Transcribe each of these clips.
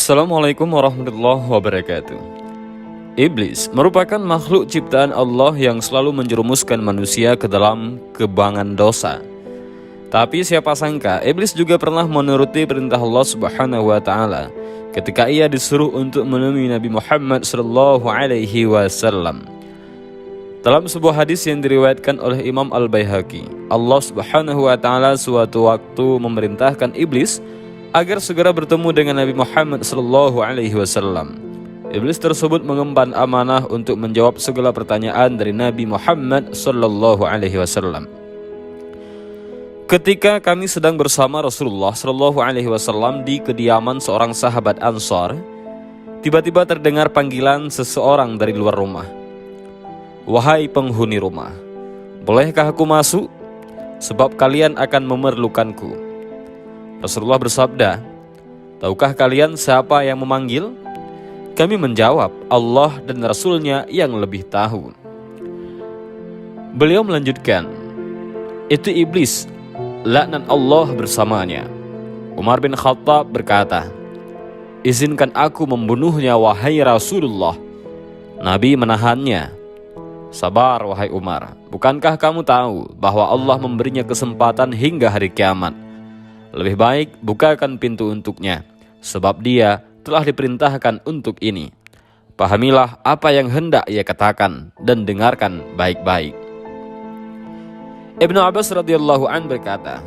Assalamualaikum warahmatullahi wabarakatuh. Iblis merupakan makhluk ciptaan Allah yang selalu menjerumuskan manusia ke dalam gebangan dosa. Tapi siapa sangka Iblis juga pernah menuruti perintah Allah Subhanahu wa taala ketika ia disuruh untuk menemui Nabi Muhammad sallallahu alaihi wasallam. Dalam sebuah hadis yang diriwayatkan oleh Imam Al-Baihaqi, Allah Subhanahu wa taala suatu waktu memerintahkan Iblis agar segera bertemu dengan Nabi Muhammad sallallahu alaihi wasallam. Iblis tersebut mengemban amanah untuk menjawab segala pertanyaan dari Nabi Muhammad sallallahu alaihi wasallam. Ketika kami sedang bersama Rasulullah sallallahu alaihi wasallam di kediaman seorang sahabat Ansar, tiba-tiba terdengar panggilan seseorang dari luar rumah. "Wahai penghuni rumah, bolehkah aku masuk? Sebab kalian akan memerlukanku." Rasulullah bersabda, "Tahukah kalian siapa yang memanggil?" Kami menjawab, "Allah dan Rasulnya yang lebih tahu." Beliau melanjutkan, "Itu iblis, laknat Allah bersamanya." Umar bin Khattab berkata, "Izinkan aku membunuhnya wahai Rasulullah." Nabi menahannya. "Sabar wahai Umar, bukankah kamu tahu bahwa Allah memberinya kesempatan hingga hari kiamat? Lebih baik bukakan pintu untuknya, sebab dia telah diperintahkan untuk ini. Pahamilah apa yang hendak ia katakan dan dengarkan baik-baik." Ibnu Abbas radhiyallahu an berkata,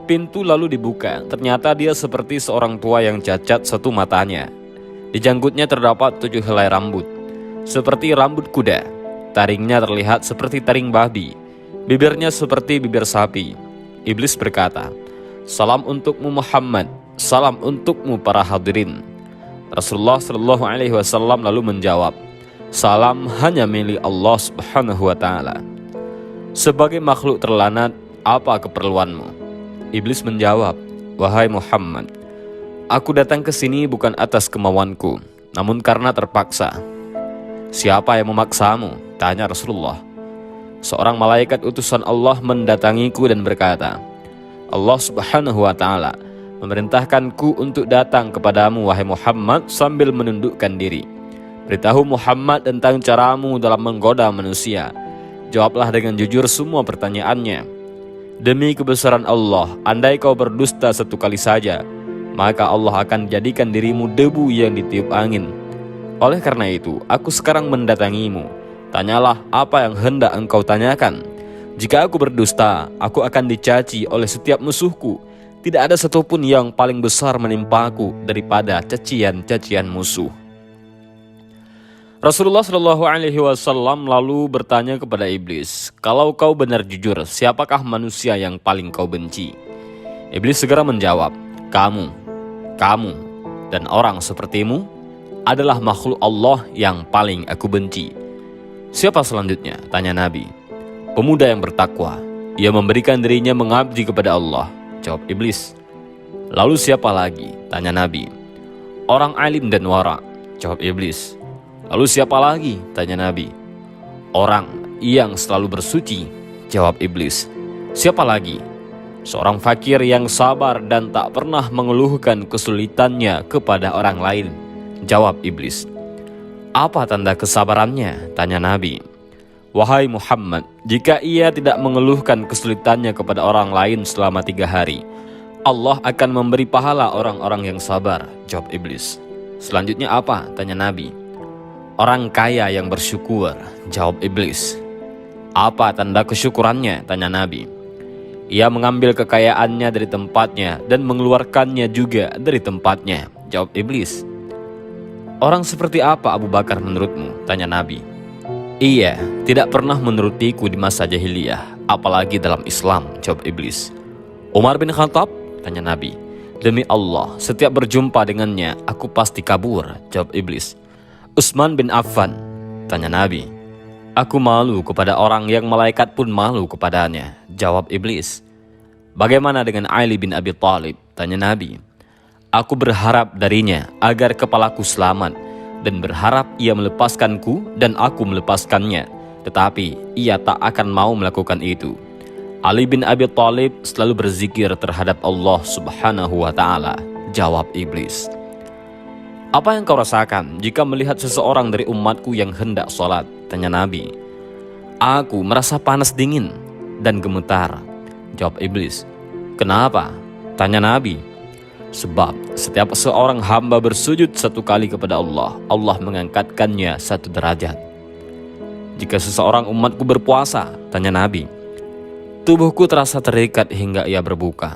pintu lalu dibuka. Ternyata dia seperti seorang tua yang cacat satu matanya. Di janggutnya terdapat 7 helai rambut, seperti rambut kuda. Taringnya terlihat seperti taring babi. Bibirnya seperti bibir sapi. Iblis berkata, "Salam untukmu Muhammad, salam untukmu para hadirin." Rasulullah Shallallahu Alaihi Wasallam lalu menjawab, "Salam hanya milik Allah Subhanahu Wa Taala." Sebagai makhluk terlanat, apa keperluanmu? Iblis menjawab, "Wahai Muhammad, aku datang ke sini bukan atas kemauanku, namun karena terpaksa." "Siapa yang memaksamu?" tanya Rasulullah. "Seorang malaikat utusan Allah mendatangiku dan berkata, Allah Subhanahu wa taala memerintahkanku untuk datang kepadamu wahai Muhammad sambil menundukkan diri. Beritahu Muhammad tentang caramu dalam menggoda manusia. Jawablah dengan jujur semua pertanyaannya. Demi kebesaran Allah, andai kau berdusta satu kali saja, maka Allah akan jadikan dirimu debu yang ditiup angin. Oleh karena itu, aku sekarang mendatangimu. Tanyalah apa yang hendak engkau tanyakan. Jika aku berdusta, aku akan dicaci oleh setiap musuhku. Tidak ada satupun yang paling besar menimpaku daripada cacian-cacian musuh." Rasulullah Shallallahu Alaihi Wasallam lalu bertanya kepada iblis, "Kalau kau benar jujur, siapakah manusia yang paling kau benci?" Iblis segera menjawab, Kamu, dan orang sepertimu adalah makhluk Allah yang paling aku benci." "Siapa selanjutnya?" tanya Nabi. "Pemuda yang bertakwa, ia memberikan dirinya mengabdi kepada Allah," jawab iblis. "Lalu siapa lagi?" tanya Nabi. "Orang alim dan wara," jawab iblis. "Lalu siapa lagi?" tanya Nabi. "Orang yang selalu bersuci," jawab iblis. "Siapa lagi?" "Seorang fakir yang sabar dan tak pernah mengeluhkan kesulitannya kepada orang lain," jawab iblis. "Apa tanda kesabarannya?" tanya Nabi. "Wahai Muhammad, jika ia tidak mengeluhkan kesulitannya kepada orang lain selama 3 hari, Allah akan memberi pahala orang-orang yang sabar," jawab iblis. "Selanjutnya apa?" tanya Nabi. "Orang kaya yang bersyukur," jawab iblis. "Apa tanda kesyukurannya?" tanya Nabi. "Ia mengambil kekayaannya dari tempatnya dan mengeluarkannya juga dari tempatnya," jawab iblis. "Orang seperti apa Abu Bakar menurutmu?" tanya Nabi. "Ia tidak pernah menurutiku di masa jahiliyah, apalagi dalam Islam," jawab iblis. "Umar bin Khattab?" tanya Nabi. "Demi Allah, setiap berjumpa dengannya, aku pasti kabur," jawab iblis. "Utsman bin Affan?" tanya Nabi. "Aku malu kepada orang yang malaikat pun malu kepadanya," jawab iblis. "Bagaimana dengan Ali bin Abi Thalib?" tanya Nabi. "Aku berharap darinya agar kepalaku selamat, dan berharap ia melepaskanku dan aku melepaskannya, tetapi ia tak akan mau melakukan itu." Ali bin Abi Thalib selalu berzikir terhadap Allah Subhanahu wa Ta'ala, jawab iblis. Apa yang kau rasakan jika melihat seseorang dari umatku yang hendak sholat? Tanya Nabi. Aku merasa panas dingin dan gemetar, jawab iblis. Kenapa? Tanya Nabi. Sebab setiap seorang hamba bersujud satu kali kepada Allah, Allah mengangkatkannya satu derajat. Jika seseorang umatku berpuasa, tanya Nabi, tubuhku terasa terikat hingga ia berbuka.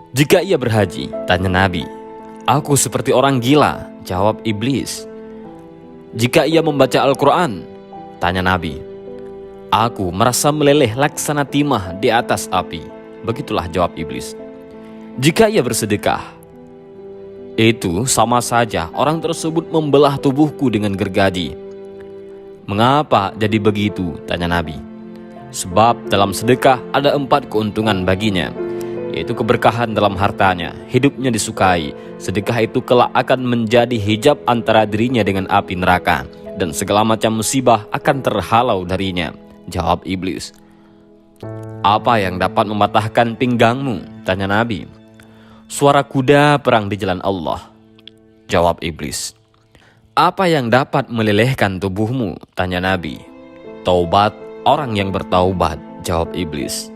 Jika ia berhaji, tanya Nabi, aku seperti orang gila, jawab iblis. Jika ia membaca Al-Quran, tanya Nabi, aku merasa meleleh laksana timah di atas api. Begitulah jawab iblis. Jika ia bersedekah, itu sama saja orang tersebut membelah tubuhku dengan gergaji. Mengapa jadi begitu? Tanya Nabi. Sebab dalam sedekah ada 4 keuntungan baginya, yaitu keberkahan dalam hartanya, hidupnya disukai. Sedekah itu kelak akan menjadi hijab antara dirinya dengan api neraka, dan segala macam musibah akan terhalau darinya, jawab iblis. Apa yang dapat mematahkan pinggangmu? Tanya Nabi. Suara kuda perang di jalan Allah, jawab iblis. Apa yang dapat melelehkan tubuhmu? Tanya Nabi. Taubat orang yang bertaubat, jawab iblis.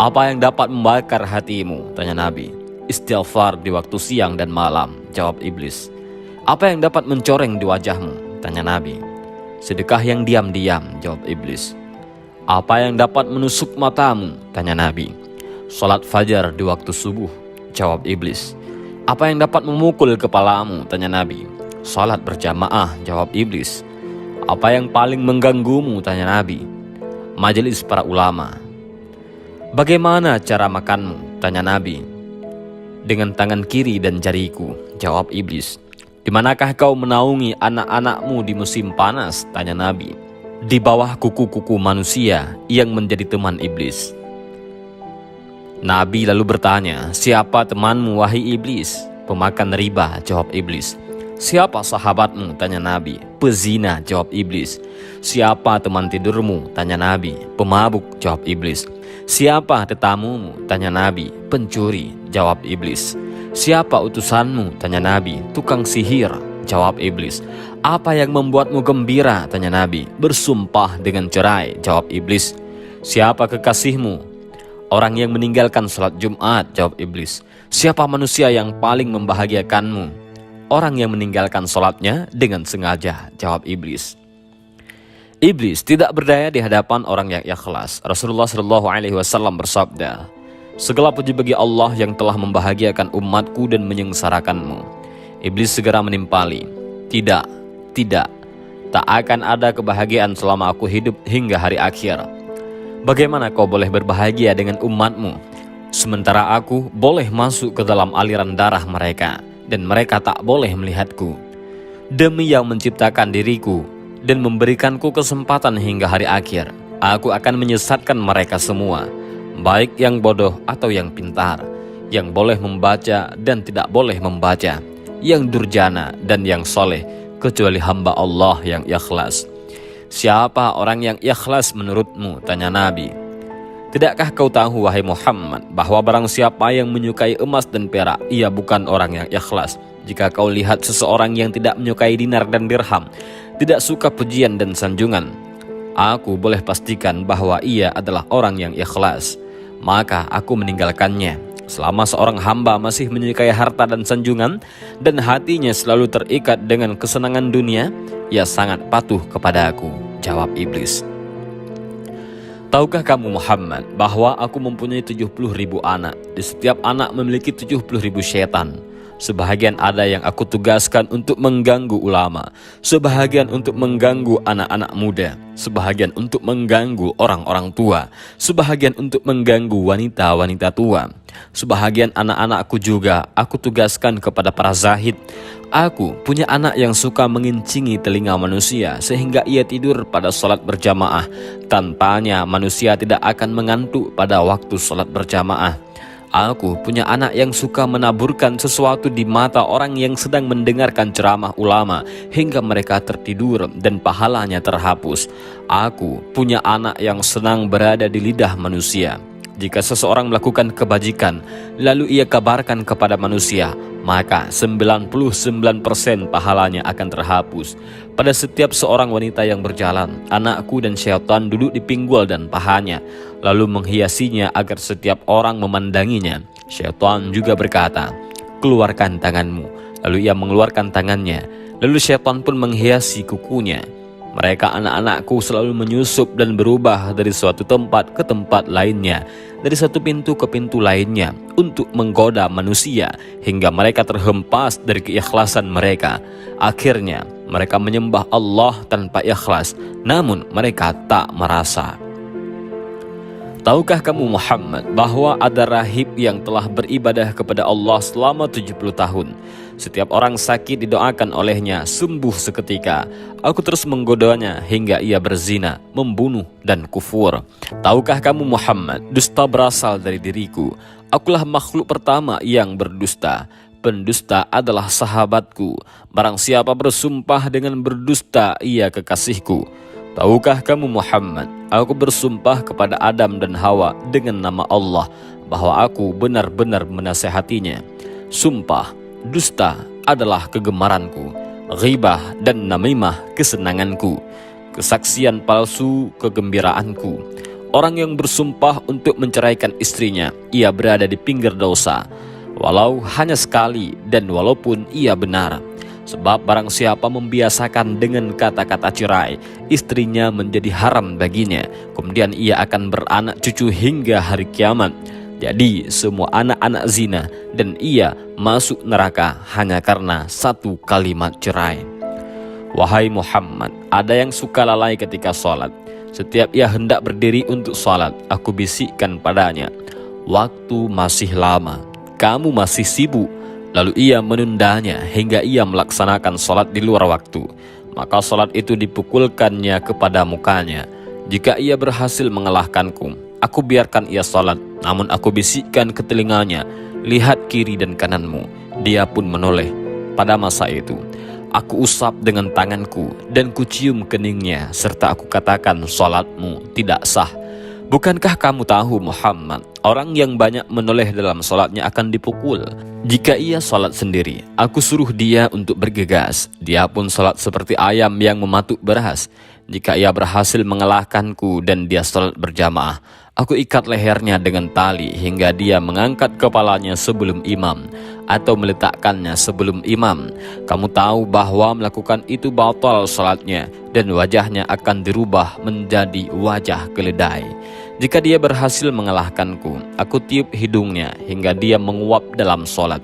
Apa yang dapat membakar hatimu? Tanya Nabi. Istighfar di waktu siang dan malam, jawab iblis. Apa yang dapat mencoreng di wajahmu? Tanya Nabi. Sedekah yang diam-diam, jawab iblis. Apa yang dapat menusuk matamu? Tanya Nabi. Salat fajar di waktu subuh, jawab iblis. Apa yang dapat memukul kepalamu? Tanya Nabi. Salat berjamaah, jawab iblis. Apa yang paling mengganggumu? Tanya Nabi. Majelis para ulama. Bagaimana cara makanmu? Tanya Nabi. Dengan tangan kiri dan jariku, jawab iblis. Di manakah kau menaungi anak-anakmu di musim panas? Tanya Nabi. Di bawah kuku-kuku manusia yang menjadi teman iblis. Nabi lalu bertanya, siapa temanmu wahai iblis? Pemakan riba, jawab iblis. Siapa sahabatmu? Tanya Nabi. Pezina, jawab iblis. Siapa teman tidurmu? Tanya Nabi. Pemabuk, jawab iblis. Siapa tetamumu? Tanya Nabi. Pencuri, jawab iblis. Siapa utusanmu? Tanya Nabi. Tukang sihir, jawab iblis. Apa yang membuatmu gembira? Tanya Nabi. Bersumpah dengan cerai, jawab iblis. Siapa kekasihmu? Orang yang meninggalkan salat Jumat, jawab iblis. Siapa manusia yang paling membahagiakanmu? Orang yang meninggalkan salatnya dengan sengaja, jawab iblis. Iblis tidak berdaya di hadapan orang yang ikhlas. Rasulullah SAW bersabda, segala puji bagi Allah yang telah membahagiakan umatku dan menyengsarakanmu. Iblis segera menimpali, tidak, tak akan ada kebahagiaan selama aku hidup hingga hari akhir. Bagaimana kau boleh berbahagia dengan umatmu, sementara aku boleh masuk ke dalam aliran darah mereka, dan mereka tak boleh melihatku. Demi yang menciptakan diriku dan memberikanku kesempatan hingga hari akhir, aku akan menyesatkan mereka semua, baik yang bodoh atau yang pintar, yang boleh membaca dan tidak boleh membaca, yang durjana dan yang soleh, kecuali hamba Allah yang ikhlas. Siapa orang yang ikhlas menurutmu? Tanya Nabi. Tidakkah kau tahu wahai Muhammad bahwa barang siapa yang menyukai emas dan perak, ia bukan orang yang ikhlas. Jika kau lihat seseorang yang tidak menyukai dinar dan dirham, tidak suka pujian dan sanjungan, aku boleh pastikan bahwa ia adalah orang yang ikhlas. Maka aku meninggalkannya. Selama seorang hamba masih menyukai harta dan sanjungan, dan hatinya selalu terikat dengan kesenangan dunia, ia sangat patuh kepada aku, jawab iblis. Tahukah kamu Muhammad bahwa aku mempunyai 70.000 anak. Di setiap anak memiliki 70.000 syaitan. Sebahagian ada yang aku tugaskan untuk mengganggu ulama, sebahagian untuk mengganggu anak-anak muda, sebahagian untuk mengganggu orang-orang tua, sebahagian untuk mengganggu wanita-wanita tua. Sebahagian anak-anakku juga aku tugaskan kepada para zahid. Aku punya anak yang suka mengincingi telinga manusia sehingga ia tidur pada sholat berjamaah. Tanpanya manusia tidak akan mengantuk pada waktu sholat berjamaah. Aku punya anak yang suka menaburkan sesuatu di mata orang yang sedang mendengarkan ceramah ulama hingga mereka tertidur dan pahalanya terhapus. Aku punya anak yang senang berada di lidah manusia. Jika seseorang melakukan kebajikan, lalu ia kabarkan kepada manusia, maka 99% pahalanya akan terhapus. Pada setiap seorang wanita yang berjalan, anakku dan syaitan duduk di pinggul dan pahanya, lalu menghiasinya agar setiap orang memandanginya. Syaitan juga berkata, keluarkan tanganmu. Lalu ia mengeluarkan tangannya, lalu syaitan pun menghiasi kukunya. Mereka anak-anakku selalu menyusup dan berubah dari suatu tempat ke tempat lainnya, dari satu pintu ke pintu lainnya, untuk menggoda manusia, hingga mereka terhempas dari keikhlasan mereka. Akhirnya, mereka menyembah Allah tanpa ikhlas, namun mereka tak merasa. Tahukah kamu Muhammad bahwa ada rahib yang telah beribadah kepada Allah selama 70 tahun. Setiap orang sakit didoakan olehnya sembuh seketika. Aku terus menggodanya hingga ia berzina, membunuh dan kufur. Tahukah kamu Muhammad, dusta berasal dari diriku. Akulah makhluk pertama yang berdusta. Pendusta adalah sahabatku. Barang siapa bersumpah dengan berdusta, ia kekasihku. Tahukah kamu Muhammad, aku bersumpah kepada Adam dan Hawa dengan nama Allah bahwa aku benar-benar menasehatinya. Sumpah, dusta adalah kegemaranku, ghibah dan namimah kesenanganku, kesaksian palsu kegembiraanku. Orang yang bersumpah untuk menceraikan istrinya, ia berada di pinggir dosa, walau hanya sekali dan walaupun ia benar. Sebab barang siapa membiasakan dengan kata-kata cerai, istrinya menjadi haram baginya. Kemudian ia akan beranak cucu hingga hari kiamat. Jadi semua anak-anak zina dan ia masuk neraka hanya karena satu kalimat cerai. Wahai Muhammad, ada yang suka lalai ketika sholat. Setiap ia hendak berdiri untuk sholat, aku bisikkan padanya, waktu masih lama, kamu masih sibuk. Lalu ia menundanya hingga ia melaksanakan sholat di luar waktu. Maka sholat itu dipukulkannya kepada mukanya. Jika ia berhasil mengalahkanku, aku biarkan ia sholat. Namun aku bisikkan ke telinganya, lihat kiri dan kananmu. Dia pun menoleh. Pada masa itu, aku usap dengan tanganku dan kucium keningnya, serta aku katakan sholatmu tidak sah. Bukankah kamu tahu Muhammad, orang yang banyak menoleh dalam sholatnya akan dipukul? Jika ia sholat sendiri, aku suruh dia untuk bergegas. Dia pun sholat seperti ayam yang mematuk beras. Jika ia berhasil mengalahkanku dan dia sholat berjamaah, aku ikat lehernya dengan tali hingga dia mengangkat kepalanya sebelum imam atau meletakkannya sebelum imam. Kamu tahu bahwa melakukan itu batal sholatnya dan wajahnya akan dirubah menjadi wajah keledai. Jika dia berhasil mengalahkanku, aku tiup hidungnya hingga dia menguap dalam sholat.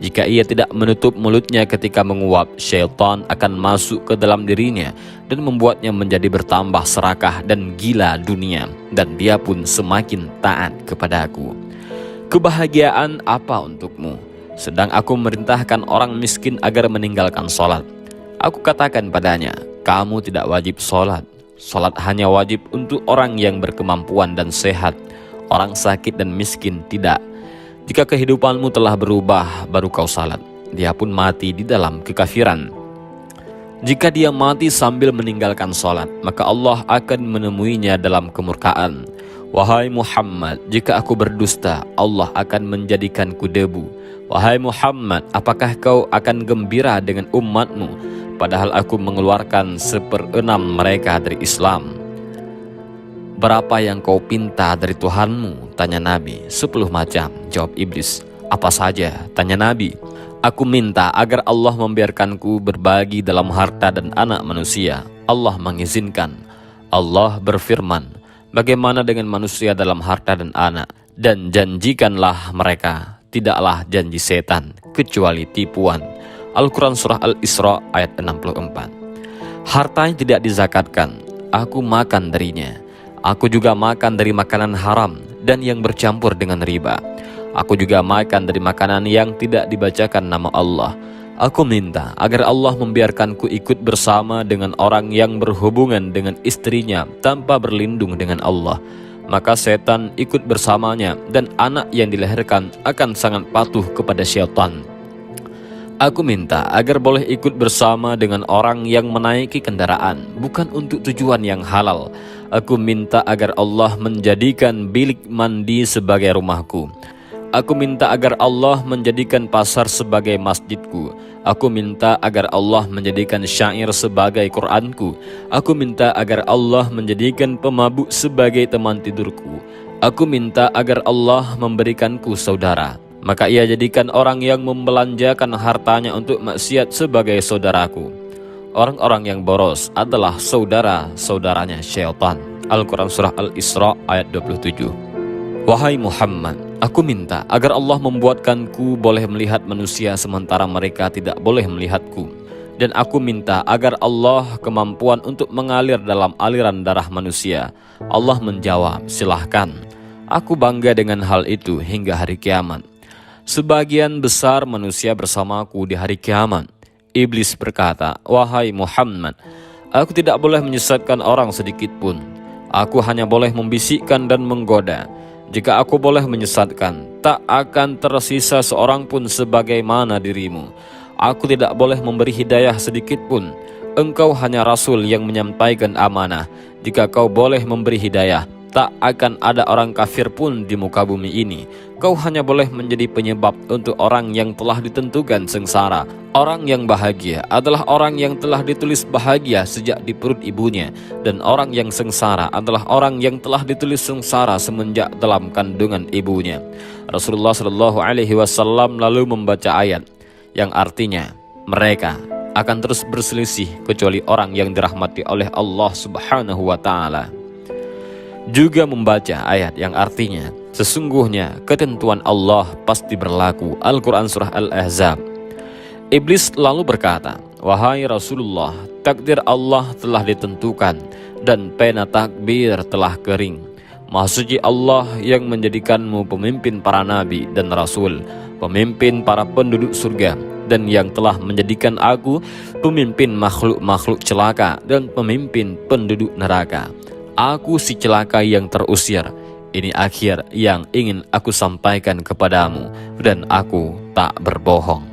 Jika ia tidak menutup mulutnya ketika menguap, syaitan akan masuk ke dalam dirinya dan membuatnya menjadi bertambah serakah dan gila dunia, dan dia pun semakin taat kepadaku. Kebahagiaan apa untukmu? Sedang aku merintahkan orang miskin agar meninggalkan sholat. Aku katakan padanya, kamu tidak wajib sholat. Sholat hanya wajib untuk orang yang berkemampuan dan sehat. Orang sakit dan miskin tidak. Jika kehidupanmu telah berubah, baru kau salat. Dia pun mati di dalam kekafiran. Jika dia mati sambil meninggalkan sholat, maka Allah akan menemuinya dalam kemurkaan. Wahai Muhammad, jika aku berdusta, Allah akan menjadikanku debu. Wahai Muhammad, apakah kau akan gembira dengan umatmu, padahal aku mengeluarkan 1/6 mereka dari Islam? Berapa yang kau pinta dari Tuhanmu? Tanya Nabi. 10 macam, jawab iblis. Apa saja? Tanya Nabi. Aku minta agar Allah membiarkanku berbagi dalam harta dan anak manusia. Allah mengizinkan. Allah berfirman, bagaimana dengan manusia dalam harta dan anak? Dan janjikanlah mereka, tidaklah janji setan kecuali tipuan. Al-Quran Surah Al-Isra ayat 64. Hartanya tidak dizakatkan, aku makan darinya. Aku juga makan dari makanan haram dan yang bercampur dengan riba. Aku juga makan dari makanan yang tidak dibacakan nama Allah. Aku minta agar Allah membiarkanku ikut bersama dengan orang yang berhubungan dengan istrinya tanpa berlindung dengan Allah. Maka setan ikut bersamanya dan anak yang dilahirkan akan sangat patuh kepada syaitan. Aku minta agar boleh ikut bersama dengan orang yang menaiki kendaraan bukan untuk tujuan yang halal. Aku minta agar Allah menjadikan bilik mandi sebagai rumahku. Aku minta agar Allah menjadikan pasar sebagai masjidku. Aku minta agar Allah menjadikan syair sebagai Qur'anku. Aku minta agar Allah menjadikan pemabuk sebagai teman tidurku. Aku minta agar Allah memberikanku saudara. Maka ia jadikan orang yang membelanjakan hartanya untuk maksiat sebagai saudaraku. Orang-orang yang boros adalah saudara-saudaranya syaitan. Al-Quran Surah Al-Isra ayat 27. Wahai Muhammad, aku minta agar Allah membuatkanku boleh melihat manusia sementara mereka tidak boleh melihatku. Dan aku minta agar Allah kemampuan untuk mengalir dalam aliran darah manusia. Allah menjawab, silahkan. Aku bangga dengan hal itu hingga hari kiamat. Sebagian besar manusia bersamaku di hari kiamat. Iblis berkata, wahai Muhammad, aku tidak boleh menyesatkan orang sedikit pun. Aku hanya boleh membisikkan dan menggoda. Jika aku boleh menyesatkan, tak akan tersisa seorang pun sebagaimana dirimu. Aku tidak boleh memberi hidayah sedikit pun. Engkau hanya Rasul yang menyampaikan amanah. Jika kau boleh memberi hidayah, tak akan ada orang kafir pun di muka bumi ini. Kau hanya boleh menjadi penyebab untuk orang yang telah ditentukan sengsara. Orang yang bahagia adalah orang yang telah ditulis bahagia sejak di perut ibunya. Dan orang yang sengsara adalah orang yang telah ditulis sengsara semenjak dalam kandungan ibunya. Rasulullah SAW lalu membaca ayat yang artinya mereka akan terus berselisih kecuali orang yang dirahmati oleh Allah Subhanahu wa Ta'ala. Juga membaca ayat yang artinya sesungguhnya ketentuan Allah pasti berlaku. Al-Quran Surah Al-Ahzab. Iblis lalu berkata, wahai Rasulullah, takdir Allah telah ditentukan dan pena takbir telah kering. Maha suci Allah yang menjadikanmu pemimpin para nabi dan rasul, pemimpin para penduduk surga, dan yang telah menjadikan aku pemimpin makhluk-makhluk celaka dan pemimpin penduduk neraka. Aku si celaka yang terusir. Ini akhir yang ingin aku sampaikan kepadamu, dan aku tak berbohong.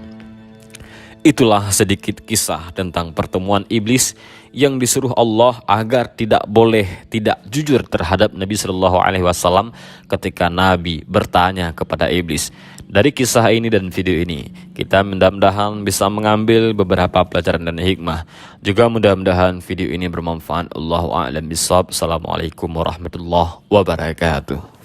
Itulah sedikit kisah tentang pertemuan iblis yang disuruh Allah agar tidak jujur terhadap Nabi SAW ketika Nabi bertanya kepada iblis. Dari kisah ini dan video ini, kita mudah-mudahan bisa mengambil beberapa pelajaran dan hikmah. Juga mudah-mudahan video ini bermanfaat. Allahu a'lam bishawab. Assalamualaikum warahmatullahi wabarakatuh.